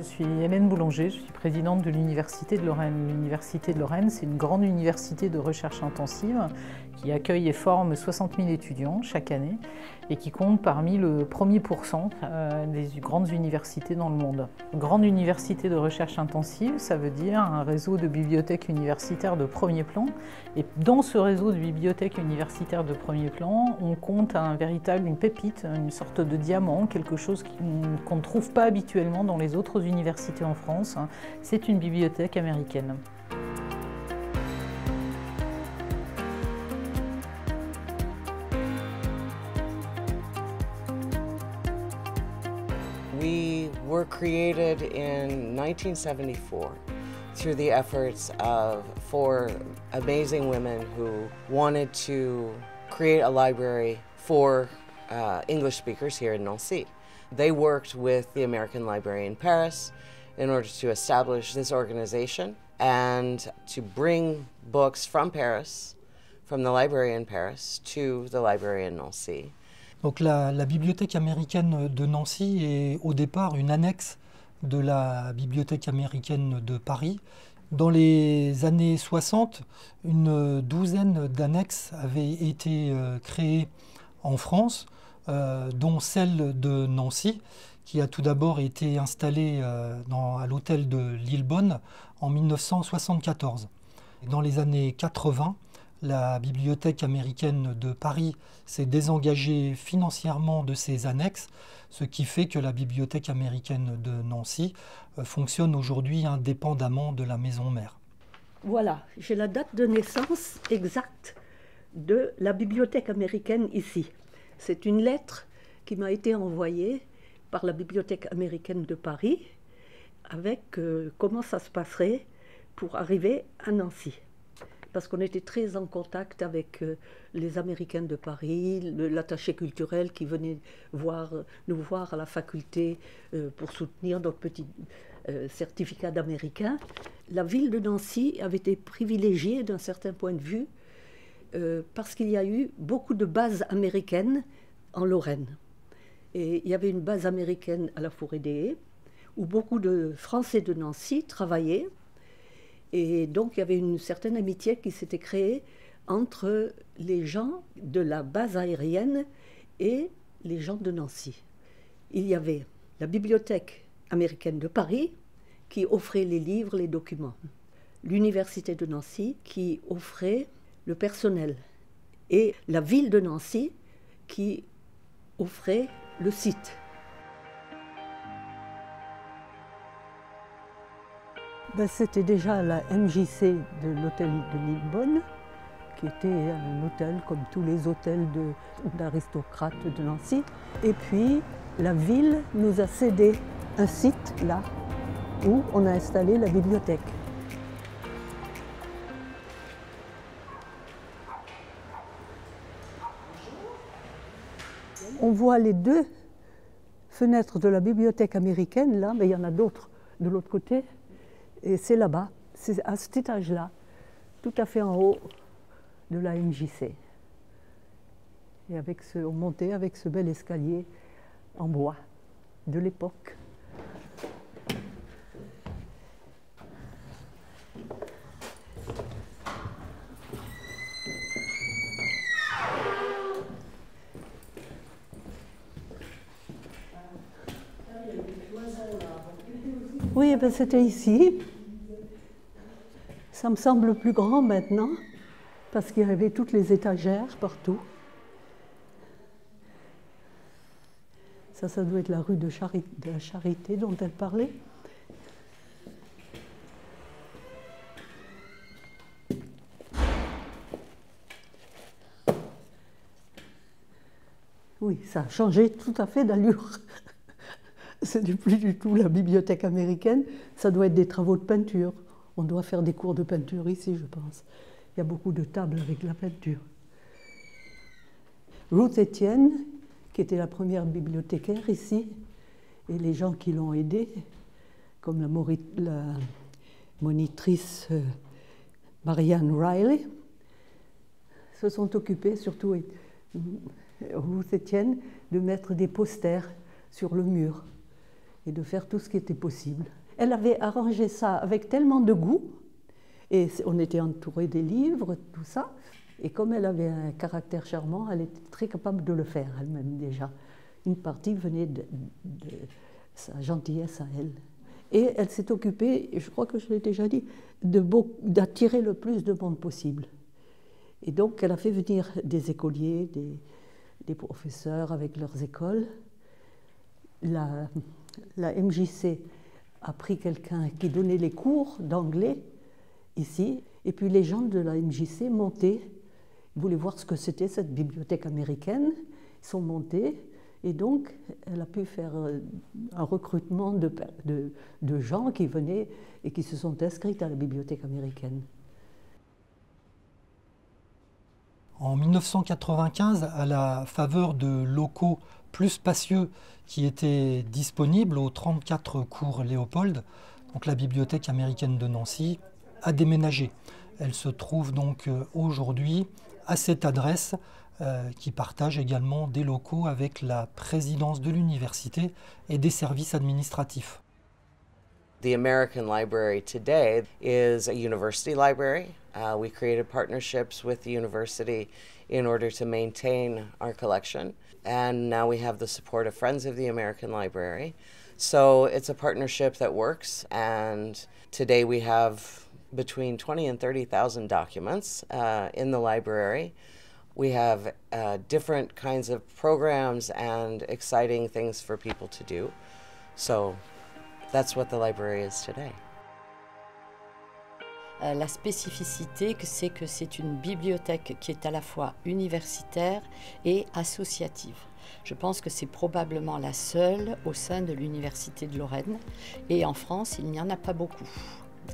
Je suis Hélène Boulanger, je suis présidente de l'Université de Lorraine. L'Université de Lorraine, c'est une grande université de recherche intensive qui accueille et forme 60 000 étudiants chaque année et qui compte parmi le premier pourcent des grandes universités dans le monde. Grande université de recherche intensive, ça veut dire un réseau de bibliothèques universitaires de premier plan. Et dans ce réseau de bibliothèques universitaires de premier plan, on compte une pépite, une sorte de diamant, quelque chose qu'on ne trouve pas habituellement dans les autres universités en France. C'est une bibliothèque américaine. We were created in 1974 through the efforts of 4 amazing women who wanted to create a library for English speakers here in Nancy. They worked with the American Library in Paris in order to establish this organization and to bring books from Paris, from the library in Paris, to the library in Nancy. Donc la Bibliothèque américaine de Nancy est au départ une annexe de la Bibliothèque américaine de Paris. Dans les années 60, une douzaine d'annexes avaient été créées en France, dont celle de Nancy, qui a tout d'abord été installée à l'hôtel de Lillebonne en 1974. Dans les années 80, la Bibliothèque américaine de Paris s'est désengagée financièrement de ses annexes, ce qui fait que la Bibliothèque américaine de Nancy fonctionne aujourd'hui indépendamment de la maison mère. Voilà, j'ai la date de naissance exacte de la Bibliothèque américaine ici. C'est une lettre qui m'a été envoyée par la Bibliothèque américaine de Paris avec comment ça se passerait pour arriver à Nancy. Parce qu'on était très en contact avec les Américains de Paris, l'attaché culturel qui venait nous voir à la faculté pour soutenir notre petit certificat d'Américain. La ville de Nancy avait été privilégiée d'un certain point de vue parce qu'il y a eu beaucoup de bases américaines en Lorraine. Et il y avait une base américaine à la Forêt des Haies où beaucoup de Français de Nancy travaillaient. Et donc, il y avait une certaine amitié qui s'était créée entre les gens de la base aérienne et les gens de Nancy. Il y avait la Bibliothèque américaine de Paris qui offrait les livres, les documents. L'Université de Nancy qui offrait le personnel. Et la ville de Nancy qui offrait le site. C'était déjà la MJC de l'hôtel de Lillebonne, qui était un hôtel comme tous les hôtels d'aristocrates de Nancy. Et puis la ville nous a cédé un site là où on a installé la bibliothèque. On voit les 2 fenêtres de la bibliothèque américaine là, mais il y en a d'autres de l'autre côté. Et c'est là-bas, c'est à cet étage-là, tout à fait en haut de la MJC. Et on montait avec ce bel escalier en bois de l'époque. Oui, c'était ici. Ça me semble plus grand maintenant, parce qu'il y avait toutes les étagères partout. Ça doit être la rue de la Charité dont elle parlait. Oui, ça a changé tout à fait d'allure. Ce n'est plus du tout la bibliothèque américaine, ça doit être des travaux de peinture. On doit faire des cours de peinture ici, je pense. Il y a beaucoup de tables avec la peinture. Ruth Etienne, qui était la première bibliothécaire ici, et les gens qui l'ont aidée, comme la monitrice Marianne Riley, se sont occupés, surtout Ruth Etienne, de mettre des posters sur le mur. et de faire tout ce qui était possible. Elle avait arrangé ça avec tellement de goût, et on était entouré des livres, tout ça, et comme elle avait un caractère charmant, elle était très capable de le faire elle-même déjà. Une partie venait de sa gentillesse à elle. Et elle s'est occupée, je crois que je l'ai déjà dit, d'attirer le plus de monde possible. Et donc elle a fait venir des écoliers, des professeurs avec leurs écoles. La MJC a pris quelqu'un qui donnait les cours d'anglais ici, et puis les gens de la MJC montaient, voulaient voir ce que c'était cette bibliothèque américaine, ils sont montés, et donc elle a pu faire un recrutement de gens qui venaient et qui se sont inscrits à la bibliothèque américaine. En 1995, à la faveur de locaux plus spacieux qui étaient disponibles aux 34 cours Léopold, donc la Bibliothèque américaine de Nancy a déménagé. Elle se trouve donc aujourd'hui à cette adresse qui partage également des locaux avec la présidence de l'université et des services administratifs. The American Library today is a university library. We created partnerships with the university in order to maintain our collection. And now we have the support of Friends of the American Library. So it's a partnership that works. And today we have between 20 and 30,000 documents in the library. We have different kinds of programs and exciting things for people to do. So that's what the library is today. La spécificité, c'est que c'est une bibliothèque qui est à la fois universitaire et associative. Je pense que c'est probablement la seule au sein de l'Université de Lorraine. Et en France, il n'y en a pas beaucoup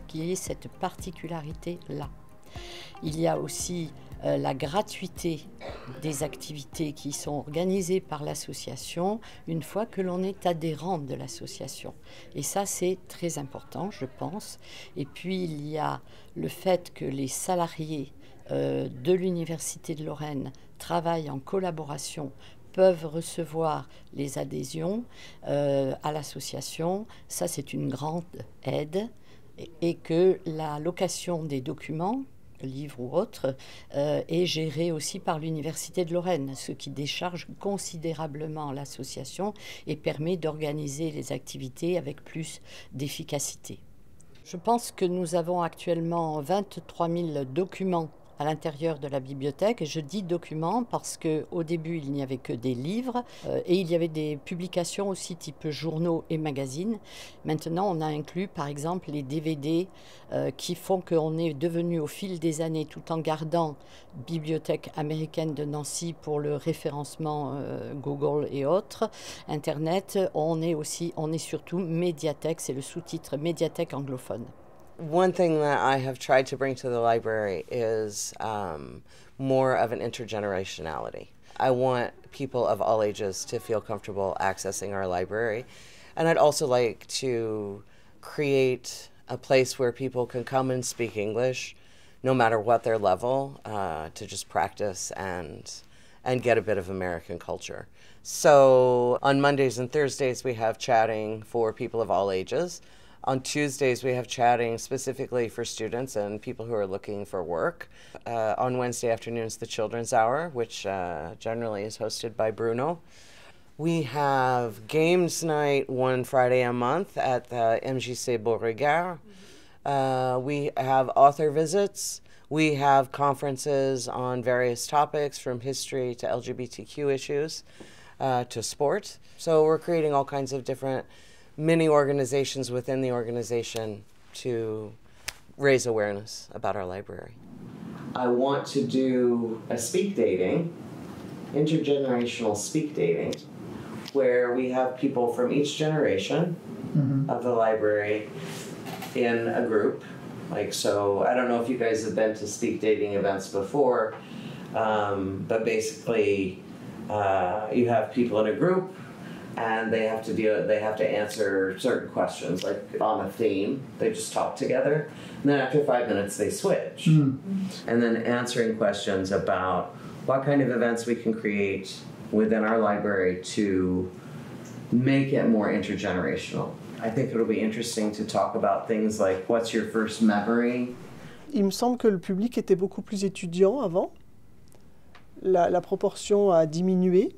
qui ait cette particularité-là. Il y a aussi la gratuité des activités qui sont organisées par l'association une fois que l'on est adhérent de l'association. Et ça, c'est très important, je pense. Et puis, il y a le fait que les salariés de l'Université de Lorraine travaillent en collaboration, peuvent recevoir les adhésions à l'association. Ça, c'est une grande aide. Et que la location des documents, livres ou autres, est gérée aussi par l'Université de Lorraine, ce qui décharge considérablement l'association et permet d'organiser les activités avec plus d'efficacité. Je pense que nous avons actuellement 23 000 documents à l'intérieur de la bibliothèque. Et je dis documents parce qu'au début, il n'y avait que des livres et il y avait des publications aussi type journaux et magazines. Maintenant, on a inclus par exemple les DVD qui font qu'on est devenu au fil des années, tout en gardant Bibliothèque américaine de Nancy pour le référencement Google et autres, Internet, on est surtout médiathèque, c'est le sous-titre médiathèque anglophone. One thing that I have tried to bring to the library is more of an intergenerationality. I want people of all ages to feel comfortable accessing our library. And I'd also like to create a place where people can come and speak English, no matter what their level, to just practice and get a bit of American culture. So on Mondays and Thursdays, we have chatting for people of all ages. On Tuesdays, we have chatting specifically for students and people who are looking for work. On Wednesday afternoons, the Children's Hour, which generally is hosted by Bruno. We have games night one Friday a month at the MJC Beauregard. We have author visits. We have conferences on various topics from history to LGBTQ issues to sport. So we're creating all kinds of different mini organizations within the organization to raise awareness about our library. I want to do a speak dating, intergenerational speak dating, where we have people from each generation of the library in a group. Like, so I don't know if you guys have been to speak dating events before, but basically you have people in a group and they have to answer certain questions, like on a theme. They just talk together, and then after 5 minutes they switch. And then answering questions about what kind of events we can create within our library to make it more intergenerational. I think it'll be interesting to talk about things like what's your first memory. Il me semble que le public était beaucoup plus étudiant avant. La proportion a diminué.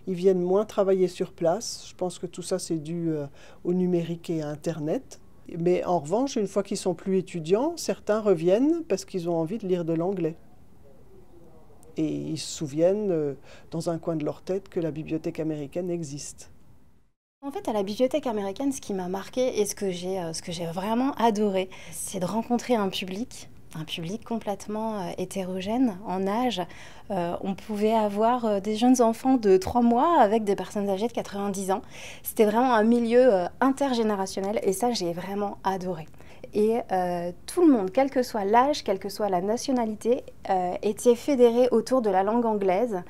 Ils viennent moins travailler sur place. Je pense que tout ça, c'est dû au numérique et à Internet. Mais en revanche, une fois qu'ils sont plus étudiants, certains reviennent parce qu'ils ont envie de lire de l'anglais. Et ils se souviennent, dans un coin de leur tête, que la bibliothèque américaine existe. En fait, à la bibliothèque américaine, ce qui m'a marqué et ce que j'ai vraiment adoré, c'est de rencontrer un public complètement hétérogène en âge. On pouvait avoir des jeunes enfants de 3 mois avec des personnes âgées de 90 ans. C'était vraiment un milieu intergénérationnel et ça, j'ai vraiment adoré. Et tout le monde, quel que soit l'âge, quelle que soit la nationalité, était fédéré autour de la langue anglaise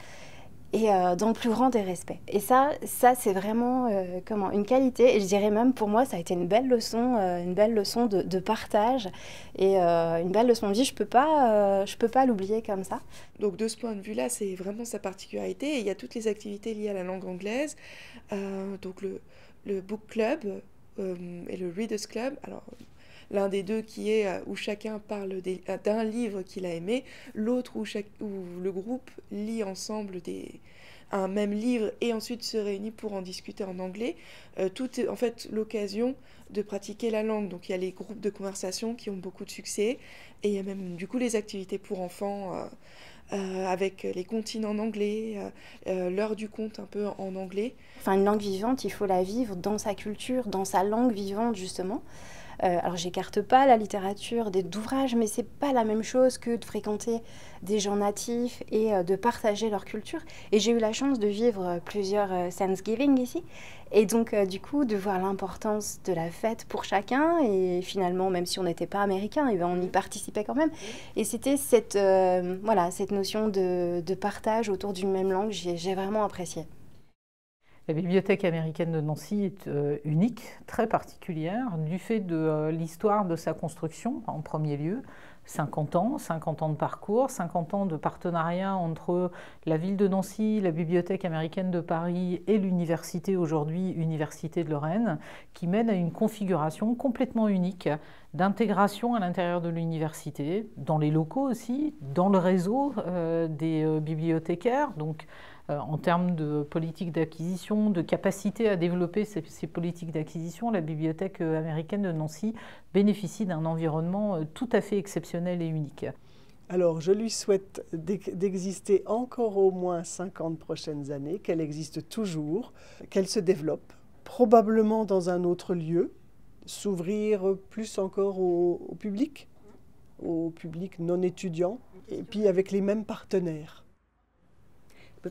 et dans le plus grand des respects. Et ça c'est vraiment une qualité. Et je dirais même, pour moi, ça a été une belle leçon de partage et une belle leçon de vie. Je peux pas l'oublier comme ça. Donc de ce point de vue-là, c'est vraiment sa particularité. Et il y a toutes les activités liées à la langue anglaise. Donc le book club et le readers club. Alors, l'un des deux qui est où chacun parle d'un livre qu'il a aimé, l'autre où le groupe lit ensemble un même livre et ensuite se réunit pour en discuter en anglais. Tout est en fait l'occasion de pratiquer la langue. Donc il y a les groupes de conversation qui ont beaucoup de succès et il y a même du coup les activités pour enfants avec les comptines en anglais, l'heure du conte un peu en anglais. Enfin, une langue vivante, il faut la vivre dans sa culture, dans sa langue vivante justement. Alors j'écarte pas la littérature d'ouvrages, mais c'est pas la même chose que de fréquenter des gens natifs et de partager leur culture. Et j'ai eu la chance de vivre plusieurs Thanksgiving ici, et donc du coup de voir l'importance de la fête pour chacun. Et finalement, même si on n'était pas américain, on y participait quand même. Et c'était cette notion de partage autour d'une même langue, j'ai vraiment apprécié. La bibliothèque américaine de Nancy est unique, très particulière, du fait de l'histoire de sa construction, en premier lieu. 50 ans de parcours, 50 ans de partenariat entre la ville de Nancy, la bibliothèque américaine de Paris et l'université, aujourd'hui Université de Lorraine, qui mène à une configuration complètement unique d'intégration à l'intérieur de l'université, dans les locaux aussi, dans le réseau des bibliothécaires, donc en termes de politique d'acquisition, de capacité à développer ces politiques d'acquisition, la bibliothèque américaine de Nancy bénéficie d'un environnement tout à fait exceptionnel et unique. Alors, je lui souhaite d'exister encore au moins 50 prochaines années, qu'elle existe toujours, qu'elle se développe, probablement dans un autre lieu, s'ouvrir plus encore au public non étudiant, et puis avec les mêmes partenaires.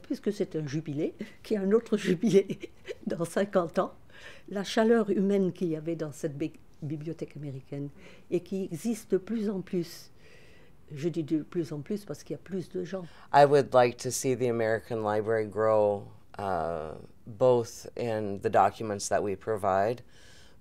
Puisque c'est un jubilé, qu'il y a un autre jubilé dans 50 ans, la chaleur humaine qu'il y avait dans cette bibliothèque américaine et qui existe de plus en plus. Je dis de plus en plus parce qu'il y a plus de gens. I would like to see the American Library grow both in the documents that we provide,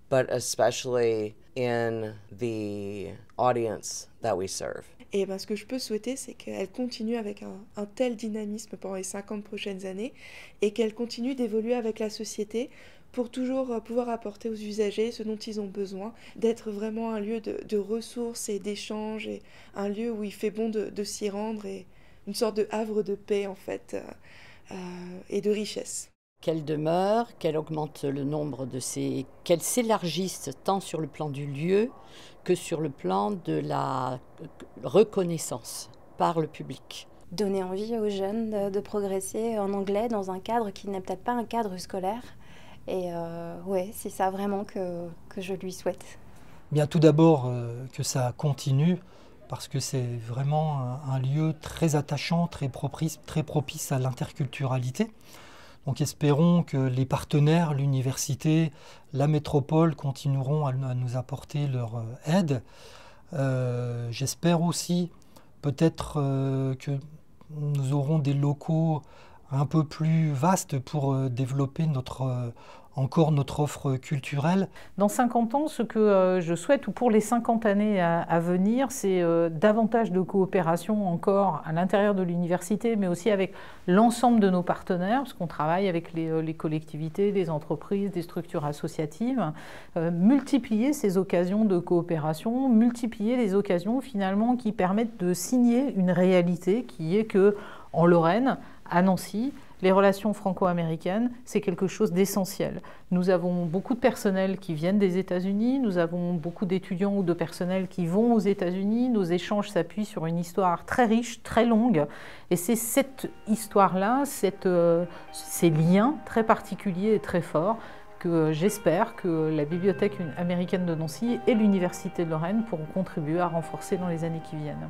but especially in the audience that we serve. Et ce que je peux souhaiter, c'est qu'elle continue avec un tel dynamisme pendant les 50 prochaines années et qu'elle continue d'évoluer avec la société pour toujours pouvoir apporter aux usagers ce dont ils ont besoin, d'être vraiment un lieu de ressources et d'échanges, et un lieu où il fait bon de s'y rendre, et une sorte de havre de paix en fait, et de richesse. Qu'elle demeure, qu'elle augmente le nombre qu'elle s'élargisse tant sur le plan du lieu que sur le plan de la reconnaissance par le public. Donner envie aux jeunes de progresser en anglais dans un cadre qui n'est peut-être pas un cadre scolaire. Et c'est ça vraiment que je lui souhaite. Bien, tout d'abord que ça continue, parce que c'est vraiment un lieu très attachant, très propice à l'interculturalité. Donc espérons que les partenaires, l'université, la métropole continueront à nous apporter leur aide. J'espère aussi peut-être que nous aurons des locaux un peu plus vastes pour développer notre encore notre offre culturelle. Dans 50 ans, ce que je souhaite, ou pour les 50 années à venir, c'est davantage de coopération encore à l'intérieur de l'université, mais aussi avec l'ensemble de nos partenaires, parce qu'on travaille avec les collectivités, les entreprises, des structures associatives, multiplier ces occasions de coopération, multiplier les occasions finalement qui permettent de signer une réalité qui est que en Lorraine, à Nancy, les relations franco-américaines, c'est quelque chose d'essentiel. Nous avons beaucoup de personnel qui viennent des États-Unis, nous avons beaucoup d'étudiants ou de personnel qui vont aux États-Unis. Nos échanges s'appuient sur une histoire très riche, très longue. Et c'est cette histoire-là, ces liens très particuliers et très forts que j'espère que la Bibliothèque américaine de Nancy et l'Université de Lorraine pourront contribuer à renforcer dans les années qui viennent.